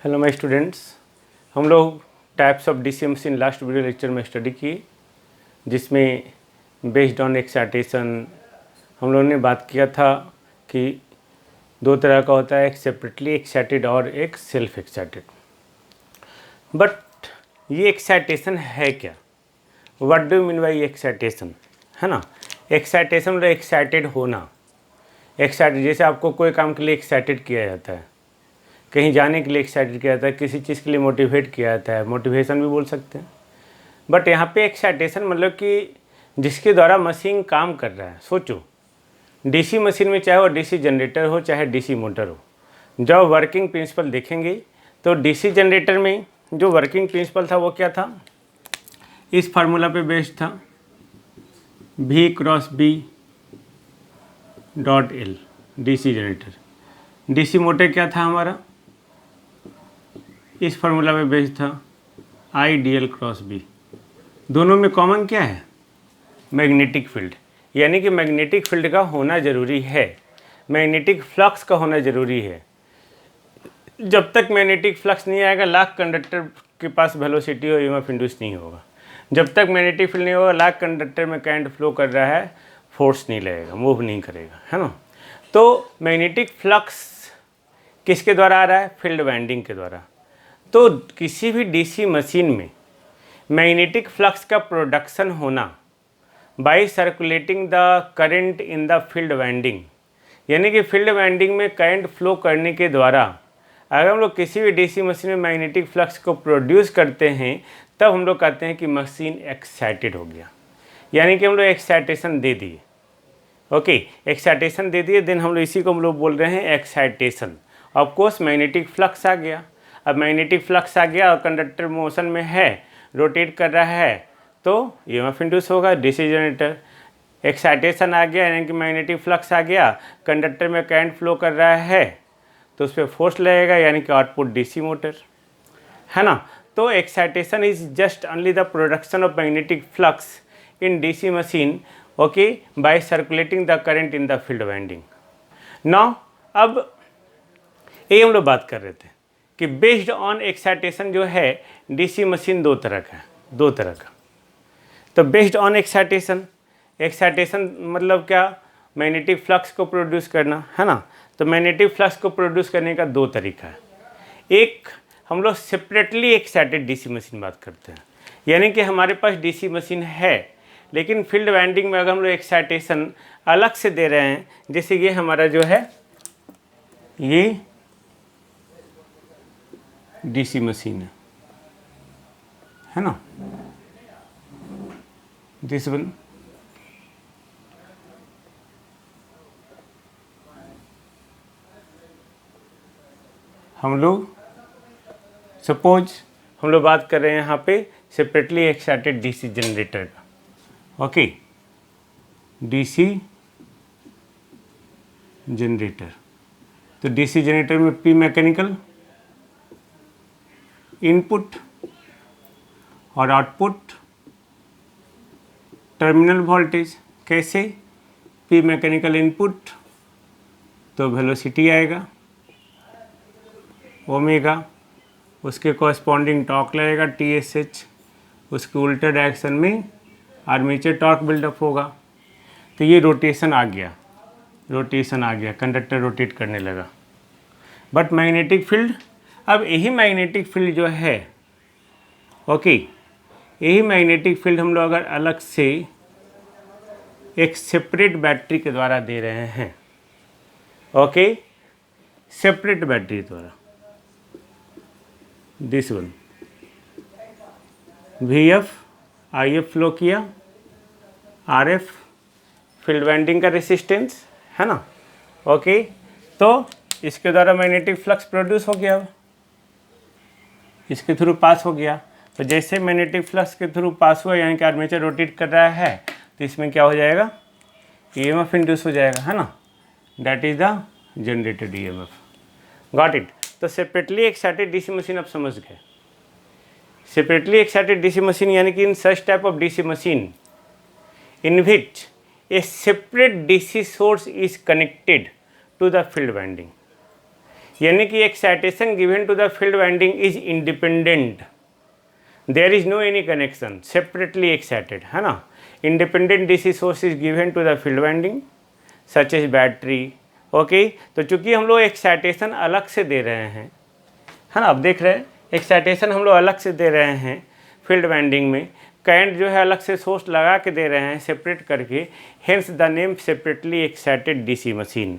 Hello my students, हम लोग types of DC machine last video lecture में study किए, जिसमें बेस्ड ऑन एक्साइटेशन हम लोगों ने बात किया था कि दो तरह का होता है, एक सेपरेटली एक्साइटेड और एक सेल्फ एक्साइटेड। बट ये एक्साइटेशन है क्या? What do you mean by excitation, है ना? एक्साइटेशन मतलब एक्साइटेड होना। एक्साइटेड जैसे आपको कोई काम के लिए एक्साइटेड किया जाता है, कहीं जाने के लिए एक्साइटेड किया जाता है, किसी चीज़ के लिए मोटिवेट किया जाता है, मोटिवेशन भी बोल सकते हैं। बट यहाँ पे एक्साइटेशन मतलब कि जिसके द्वारा मशीन काम कर रहा है। सोचो, डीसी मशीन में चाहे वो डीसी जनरेटर हो चाहे डीसी मोटर हो, जब वर्किंग प्रिंसिपल देखेंगे तो डीसी जनरेटर में जो वर्किंग प्रिंसिपल था वो क्या था? इस फार्मूला पे बेस्ड था, V cross B dot L, DC generator. DC motor क्या था हमारा? इस फार्मूला में बेस्ड था, IDL क्रॉस B। दोनों में कॉमन क्या है? मैग्नेटिक फील्ड, यानी कि मैग्नेटिक फील्ड का होना ज़रूरी है, मैग्नेटिक फ्लक्स का होना ज़रूरी है। जब तक मैग्नेटिक फ्लक्स नहीं आएगा, लाख कंडक्टर के पास वेलोसिटी और ईएमएफ इंड्यूस नहीं होगा। जब तक मैग्नेटिक फील्ड नहीं होगा, लाख कंडक्टर में करंट फ्लो कर रहा है, फोर्स नहीं लगेगा, मूव नहीं करेगा, है ना? तो मैग्नेटिक फ्लक्स किसके द्वारा आ रहा है? फील्ड वाइंडिंग के द्वारा। तो किसी भी डीसी मशीन में मैग्नेटिक फ्लक्स का प्रोडक्शन होना by circulating the current in the field winding, यानी कि फील्ड वाइंडिंग में करंट फ्लो करने के द्वारा अगर हम लोग किसी भी डीसी मशीन में मैग्नेटिक फ्लक्स को प्रोड्यूस करते हैं, तब हम लोग कहते हैं कि मशीन एक्साइटेड हो गया, यानी कि हम लोग एक्साइटेशन दे दिए। ओके, एक्साइटेशन दे दिए, देन हम लोग इसी को हम लोग बोल रहे हैं excitation. Of course magnetic flux आ गया। अब मैग्नेटिक फ्लक्स आ गया और कंडक्टर मोशन में है, रोटेट कर रहा है, तो ईएमएफ इंड्यूस होगा, डीसी जनरेटर। एक्साइटेशन आ गया यानी कि मैग्नेटिक फ्लक्स आ गया, कंडक्टर में करंट फ्लो कर रहा है, तो उस पर फोर्स लगेगा, यानी कि आउटपुट डीसी मोटर, है ना? तो excitation is just only the production of magnetic flux in DC machine, okay, by circulating the current in the field winding. Now अब ये हम लोग बात कर रहे थे कि बेस्ड ऑन एक्साइटेशन जो है डीसी मशीन दो तरह का। तो बेस्ड ऑन एक्साइटेशन, एक्साइटेशन मतलब क्या? मैग्नेटिक फ्लक्स को प्रोड्यूस करना, है ना? तो मैग्नेटिक फ्लक्स को प्रोड्यूस करने का दो तरीका है। एक, हम लोग सेपरेटली एक्साइटेड डीसी मशीन बात करते हैं, यानी कि हमारे पास डीसी मशीन है, लेकिन फील्ड वाइंडिंग में अगर हम लोग एक्साइटेशन अलग से दे रहे हैं, जैसे ये हमारा जो है ये डीसी मशीन है ना, दिस वन। हम लोग सपोज हम लोग बात कर रहे हैं यहाँ पे सेपरेटली एक्साइटेड डीसी जनरेटर का। Okay, DC generator. तो डीसी जनरेटर में पी मैकेनिकल इनपुट और आउटपुट टर्मिनल वोल्टेज। कैसे? पी मैकेनिकल इनपुट तो वेलोसिटी आएगा ओमेगा, उसके कॉरस्पॉन्डिंग टॉर्क लगेगा TSH, उसके उल्टे डायरेक्शन में आर्मेचर टॉर्क बिल्डअप होगा। तो ये रोटेशन आ गया, कंडक्टर रोटेट करने लगा। बट मैग्नेटिक फील्ड, अब यही मैग्नेटिक फील्ड जो है, ओके, यही मैग्नेटिक फील्ड हम लोग अगर अलग से एक सेपरेट बैटरी के द्वारा दे रहे हैं, ओके, सेपरेट बैटरी द्वारा, this one, VF IF flow किया, RF फील्ड वाइंडिंग का रेसिस्टेंस, है ना? ओके, तो इसके द्वारा मैग्नेटिक फ्लक्स प्रोड्यूस हो गया, इसके थ्रू पास हो गया। तो जैसे मैग्नेटिक फ्लक्स के थ्रू पास हुआ, यानी कि आर्मेचर रोटेट कर रहा है, तो इसमें क्या हो जाएगा? ईएमएफ इंड्यूस हो जाएगा, है ना? That is the generated EMF. Got it? तो सेपरेटली एक्साइटेड डीसी मशीन आप समझ गए। सेपरेटली एक्साइटेड डीसी मशीन यानी कि in such type of DC machine in which a separate DC source is connected to the field winding, यानी कि excitation given to the field winding is independent, there is no any connection, separately excited, है ना। Independent DC source is given to the field winding such as battery. Okay, तो चूंकि हम लोग excitation अलग से दे रहे हैं, है ना, अब देख रहे हैं एक्साइटेशन हम लोग अलग से दे रहे हैं फील्ड वाइंडिंग में, करंट जो है अलग से सोर्स लगा के दे रहे हैं सेपरेट करके, hence the name separately excited DC machine.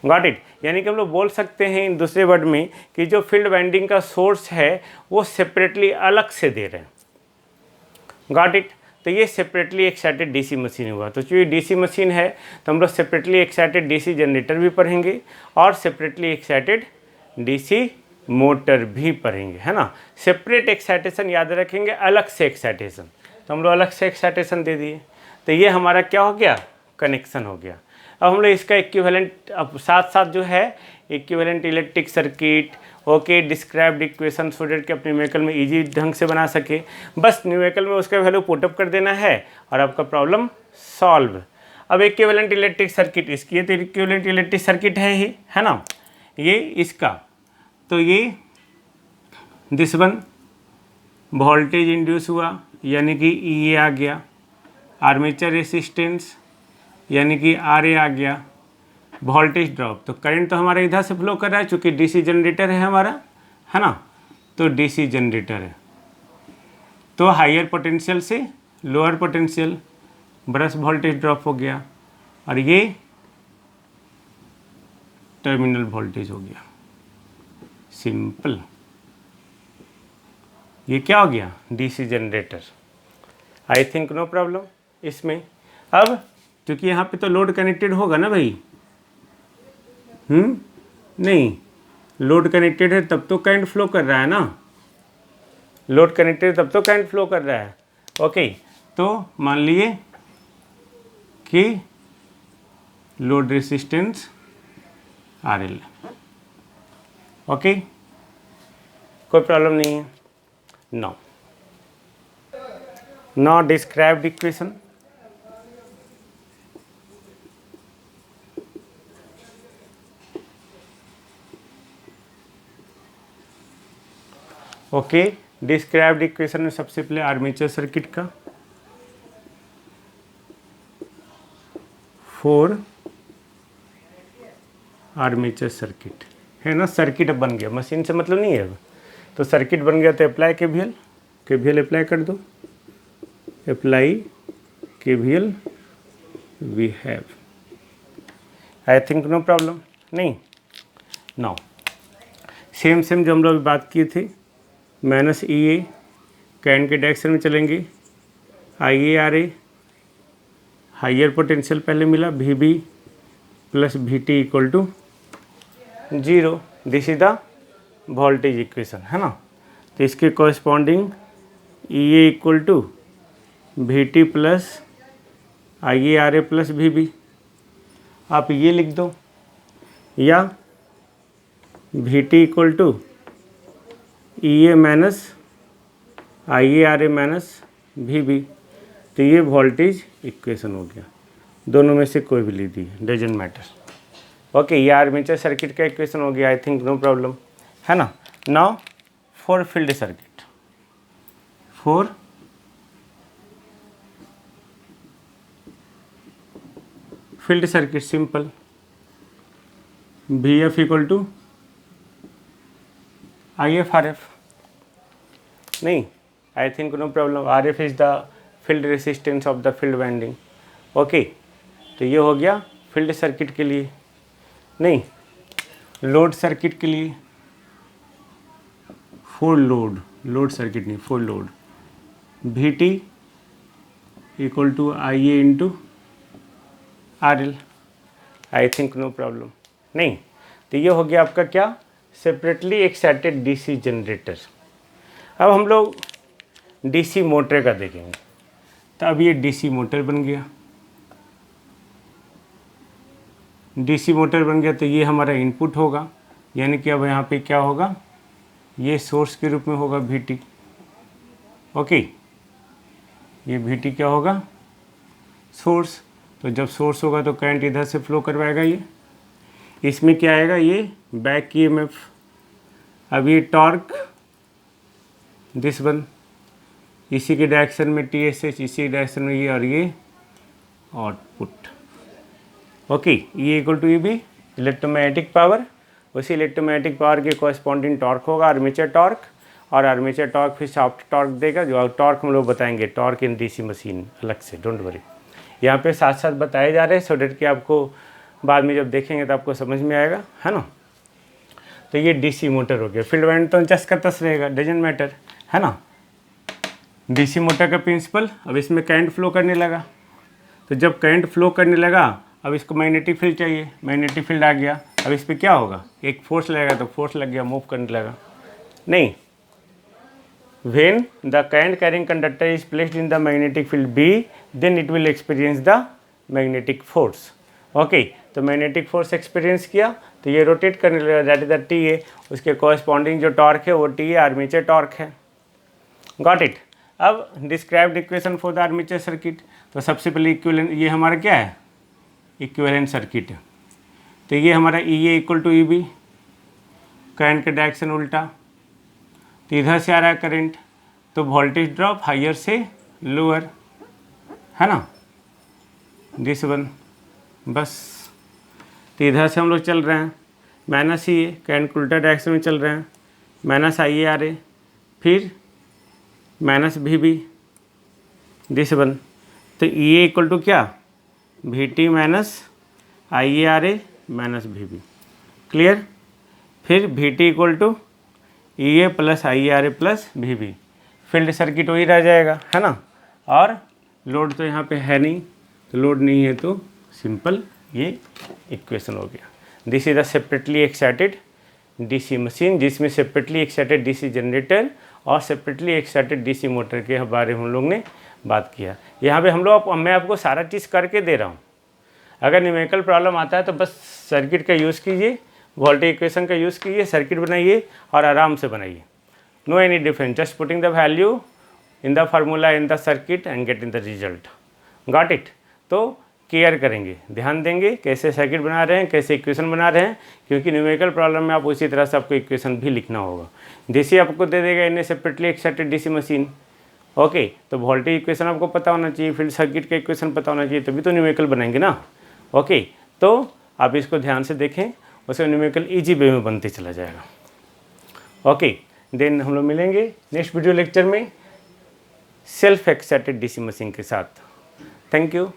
Got it, यानी कि हम लोग बोल सकते हैं इन दूसरे वर्ड में कि जो फील्ड वाइंडिंग का सोर्स है वो सेपरेटली अलग से दे रहे हैं। गॉट इट, तो ये सेपरेटली एक्साइटेड डीसी मशीन हुआ। तो चूँकि डीसी मशीन है तो हम लोग सेपरेटली एक्साइटेड डीसी जनरेटर भी पढ़ेंगे और सेपरेटली एक्साइटेड डीसी मोटर भी पढ़ेंगे, है ना। सेपरेट एक्साइटेशन याद रखेंगे, अलग से एक्साइटेशन, तो हम लोग अलग से एक्साइटेशन दे दिए, तो ये हमारा क्या हो गया, कनेक्शन हो गया। अब हम लोग इसका इक्विवेलेंट, अब साथ साथ जो है equivalent electric circuit, okay, described equation, so that कि अपने न्यूमेरिकल में इजी ढंग से बना सके। बस न्यूमेरिकल में उसका वैल्यू पुटअप कर देना है और आपका प्रॉब्लम सॉल्व। अब इक्विवेलेंट इलेक्ट्रिक सर्किट इसकी है, तो इक्विवेलेंट इलेक्ट्रिक सर्किट है ही, है ना, ये इसका, तो ये दिस वन वोल्टेज इंड्यूस हुआ यानी कि ई आ गया, आर्मेचर रेसिस्टेंस यानी कि आर ए आ गया, वोल्टेज ड्रॉप, तो करंट तो हमारा इधर से फ्लो कर रहा है चूँकि डीसी जनरेटर है हमारा, है ना, तो डीसी जनरेटर है, तो हायर पोटेंशियल से lower potential, brush voltage drop हो गया और ये टर्मिनल वोल्टेज हो गया, सिंपल। ये क्या हो गया, DC generator. I think no problem इसमें। अब क्योंकि यहाँ पे तो लोड कनेक्टेड होगा ना भाई, नहीं, लोड कनेक्टेड है तब तो करंट फ्लो कर रहा है ना, लोड कनेक्टेड है तब तो करंट फ्लो कर रहा है। ओके, तो मान लिए कि load resistance R L, okay, कोई प्रॉब्लम नहीं है। Now described equation, okay, described equation में सबसे पहले आर्मेचर सर्किट का, फोर आर्मेचर सर्किट है ना, सर्किट अब बन गया, मशीन से मतलब नहीं है अब, तो सर्किट बन गया, तो अप्लाई केवीएल अप्लाई कर दो, apply KVL, we have, I think no problem, नहीं। नाउ सेम जो हम लोग बात किए थे, माइनस ई ए, करंट के डायरेक्शन में चलेंगे, I A R A, higher potential पहले मिला, V B plus V T equal to 0, this is the voltage equation, है ना। तो इसके corresponding E A equal to V T plus I A R A plus V B, आप ये लिख दो, या V T equal to E A minus I A R A minus V B, तो ये वोल्टेज इक्वेशन हो गया, दोनों में से कोई भी लिख दी, डजंट मैटर। ओके, ये आर्मेचर सर्किट का इक्वेशन हो गया, आई थिंक नो प्रॉब्लम, है ना। Now for field circuit, for field circuit simple, V F equal to I F R F, नहीं, I think no problem, R F is the field resistance of the field winding. Okay, तो ये हो गया field circuit के लिए, नहीं, load circuit के लिए, फुल लोड सर्किट नहीं, full load, V T equal to I A into R L, I think no problem, नहीं। तो ये हो गया आपका क्या, सेपरेटली एक्साइटेड डीसी जनरेटर। अब हम लोग डीसी मोटर का देखेंगे, तो अब ये डीसी मोटर बन गया, डीसी मोटर बन गया, तो ये हमारा इनपुट होगा, यानी कि अब यहाँ पे क्या होगा, ये सोर्स के रूप में होगा वी टी, ओके, ये वी टी क्या होगा, सोर्स, तो जब सोर्स होगा तो करंट इधर से फ्लो करवाएगा, इसमें क्या आएगा, ये बैक ईएमएफ। अब ये टॉर्क दिस वन, इसी के डायरेक्शन में TSH, इसी डायरेक्शन में ये, और ये आउटपुट। ओके, ये equal to EB electromagnetic power. उसी इलेक्ट्रोमैग्नेटिक पावर के कॉरस्पॉन्डिंग टॉर्क होगा आर्मेचर टॉर्क, और आर्मेचर टॉर्क फिर शाफ्ट टॉर्क देगा, जो टॉर्क हम लोग बताएंगे टॉर्क इन DC मशीन अलग से, डोंट वरी। यहाँ पे साथ साथ बताए जा रहे हैं सो डेट कि आपको बाद में जब देखेंगे तो आपको समझ में आएगा, है ना। तो ये DC मोटर हो गया। फील्ड वाइंड तो जस्ट का तस रहेगा, डजेंट मैटर, है ना। DC मोटर का प्रिंसिपल, अब इसमें करंट फ्लो करने लगा, तो जब करंट फ्लो करने लगा अब इसको मैग्नेटिक फील्ड चाहिए, मैग्नेटिक फील्ड आ गया। अब इस पर क्या होगा, एक फोर्स लगेगा, तो फोर्स लग गया, मूव करने लगा। नहीं, when the current carrying conductor is placed in the magnetic field B, then it will experience the magnetic force. Okay, तो मैग्नेटिक फोर्स एक्सपीरियंस किया तो ये रोटेट करने लगा, दैट इज द TA। उसके कॉरस्पॉन्डिंग जो टॉर्क है वो TA आर्मेचर टॉर्क है। Got it. अब described equation for the armature circuit, तो सबसे पहले इक्विवेलेंट, ये हमारा क्या है, इक्विवेलेंट सर्किट है। तो ये हमारा EA equal to EB, current का डायरेक्शन उल्टा, तो इधर से आ रहा है करंट, तो वोल्टेज ड्रॉप हायर से लोअर, है ना, दिस वन। बस, तो इधर से हम लोग चल रहे हैं माइनस EA, करंट उल्टा डायरेक्शन में चल रहे हैं, माइनस IARA, फिर माइनस VB, दिस वन। तो EA इक्वल टू क्या, VT minus IARA minus VB, clear. फिर VT equal to EA plus IARA plus VB, field circuit वही रह जाएगा, है ना। और लोड तो यहाँ पे है नहीं, तो लोड नहीं है तो सिंपल ये इक्वेशन हो गया। This is the separately excited DC machine, जिसमें सेपरेटली एक्साइटेड DC जनरेटर और सेपरेटली एक्साइटेड DC मोटर के बारे में हम लोग ने बात किया। यहाँ पे मैं आपको सारा चीज़ करके दे रहा हूँ। अगर न्यूमेरिकल प्रॉब्लम आता है तो बस सर्किट का यूज़ कीजिए, वोल्टेज इक्वेशन का यूज़ कीजिए, सर्किट बनाइए और आराम से बनाइए। No any difference, just putting the value in the formula in the circuit and getting the result. Got it. तो केयर करेंगे, ध्यान देंगे कैसे सर्किट बना रहे हैं, कैसे इक्वेशन बना रहे हैं, क्योंकि न्यूमेरिकल प्रॉब्लम में आप उसी तरह से आपको इक्वेशन भी लिखना होगा। DC आपको दे देगा in separately excited DC machine. Okay, तो वोल्टेज इक्वेशन आपको पता होना चाहिए, फील्ड सर्किट का इक्वेशन पता होना चाहिए, तभी तो न्यूमेरिकल बनाएंगे ना। ओके, तो आप इसको ध्यान से देखें, उसका न्यूमेरिकल ईजी वे में बनते चला जाएगा। ओके, देन हम लोग मिलेंगे नेक्स्ट वीडियो लेक्चर में सेल्फ एक्साइटेड DC मशीन के साथ। Thank you.